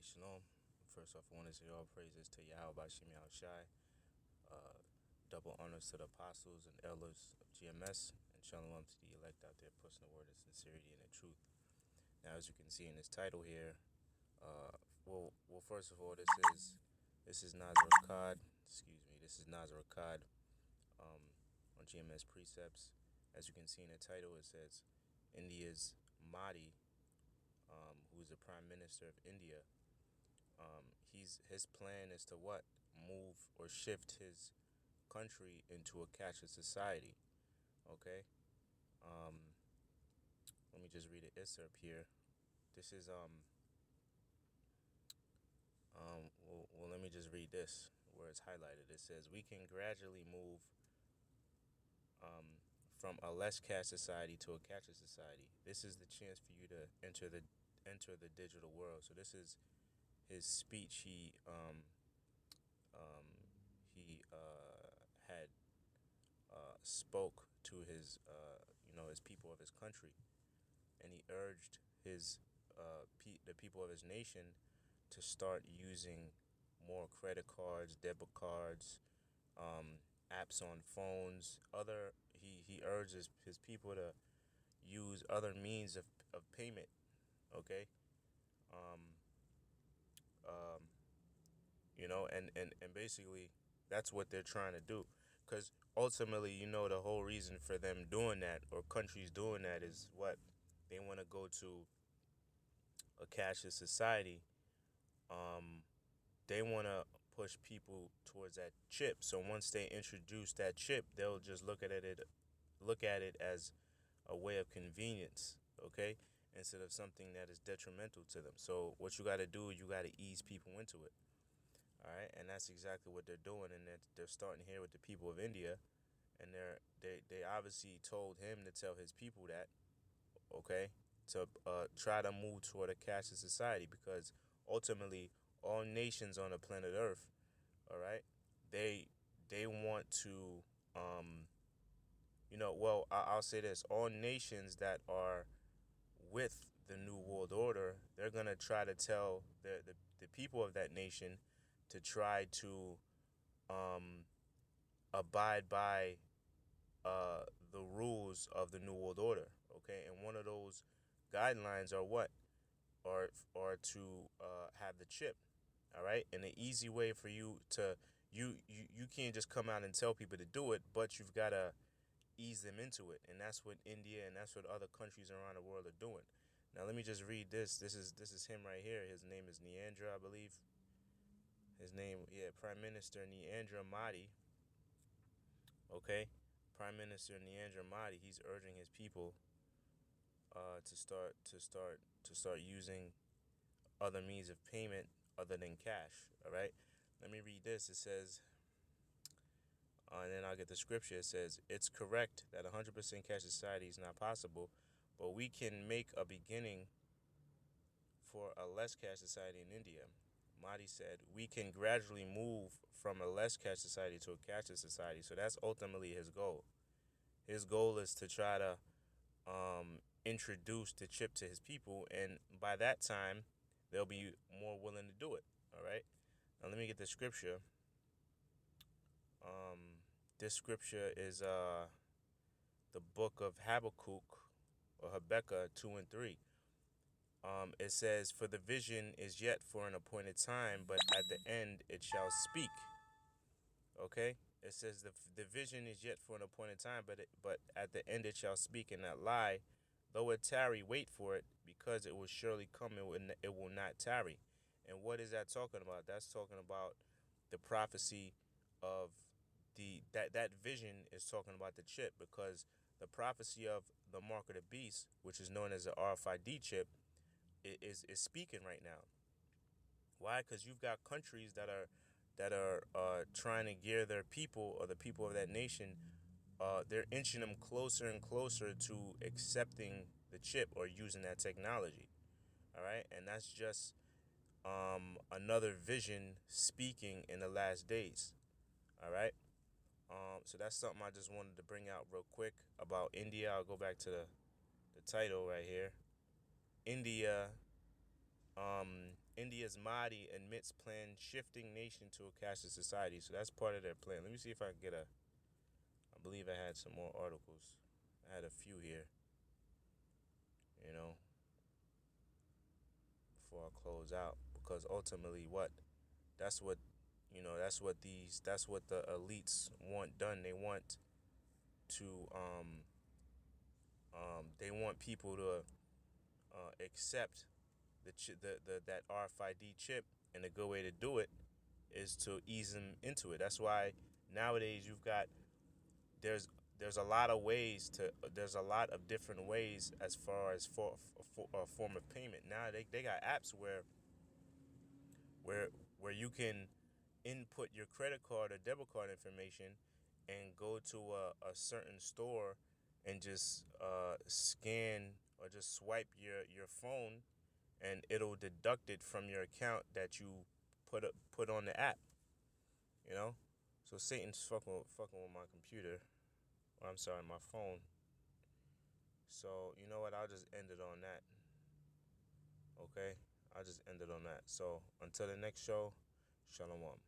Shalom. First off, I want to say all praises to Yahawashi, uh, double honors to the apostles and elders of GMS, and shalom to the elect out there pushing the word of sincerity and the truth. Now, as you can see in this title here, first of all, this is Nazar Akkad. Excuse me, this is Nazar Akkad on GMS Precepts. As you can see in the title, it says India's Mahdi, who is the Prime Minister of India. His plan is to what? Move or shift his country into a cashless society. Okay. Um, Let me just read an excerpt here. This is let me just read this where it's highlighted. It says we can gradually move um from a less cash society to a cashless society. This is the chance for you to enter the digital world. So this is his speech. He had spoke to his people of his country, and he urged the people of his nation to start using more credit cards, debit cards, apps on phones. He urges his people to use other means of payment. Okay. um, um, and basically that's what they're trying to do, because ultimately, the whole reason for them doing that, or countries doing that, is what they want to go to a cashless society. um they want to push people towards that chip. So once they introduce that chip, they'll just look at it as a way of convenience, okay, instead of something that is detrimental to them. So what you got to do, you got to ease people into it. All right, and that's exactly what they're doing, and they're starting here with the people of India, and they obviously told him to tell his people that, okay, to try to move toward a cashless society, because ultimately all nations on the planet Earth, all right, they they want to, um, I'll say this: all nations that are with the New World Order, they're gonna try to tell the people of that nation to try to um, abide by the rules of the New World Order. Okay, and one of those guidelines are what? Are to have the chip. All right, and the easy way for you to you can't just come out and tell people to do it, but you've got to ease them into it, and that's what India and that's what other countries around the world are doing. Now let me just read this. This is him right here. His name is Neandra, I believe. His name, yeah, Prime Minister Neandra Modi. Okay, Prime Minister Neandra Modi. He's urging his people to start using other means of payment other than cash. All right. Let me read this. It says, and then I'll get the scripture. It says, "It's correct that 100% cash society is not possible, but we can make a beginning for a less cash society in India." Mahdi said, "We can gradually move from a less cash society to a cashless society." So that's ultimately his goal. His goal is to try to introduce the chip to his people, and by that time, they'll be more willing to do it. All right. Now let me get the scripture. This scripture is the book of Habakkuk, or Habakkuk 2 and 3. It says, "For the vision is yet for an appointed time, but at the end it shall speak." Okay, it says the vision is yet for an appointed time, but at the end it shall speak and not lie. Though it tarry, wait for it, because it will surely come. It will not tarry. And what is that talking about? That's talking about the prophecy of that vision is talking about the chip, because the prophecy of the mark of the beast, which is known as the RFID chip, is speaking right now. Why? Because you've got countries that are trying to gear their people, or the people of that nation. They're inching them closer and closer to accepting the chip or using that technology. All right, and that's just another vision speaking in the last days. All right. So that's something I just wanted to bring out real quick about India. I'll go back to the title right here. India India's Mahdi admits plan shifting nation to a cashless society. So that's part of their plan. Let me see if I can get a. I believe I had some more articles. I had a few here. You know, before I close out, because ultimately, what? That's what. That's what these. That's what the elites want done. They want to. They want people to accept the that RFID chip, and a good way to do it is to ease them into it. That's why nowadays you've got there's there's a lot of ways to there's a lot of different ways as far as for a form of payment. Now they got apps where where you can input your credit card or debit card information and go to a certain store and just scan or just swipe your phone, and it'll deduct it from your account that you put on the app. You know, so Satan's fucking with my computer. Or I'm sorry, my phone. So you know what? I'll just end it on that. Okay, I'll just end it on that. So until the next show, shalawam.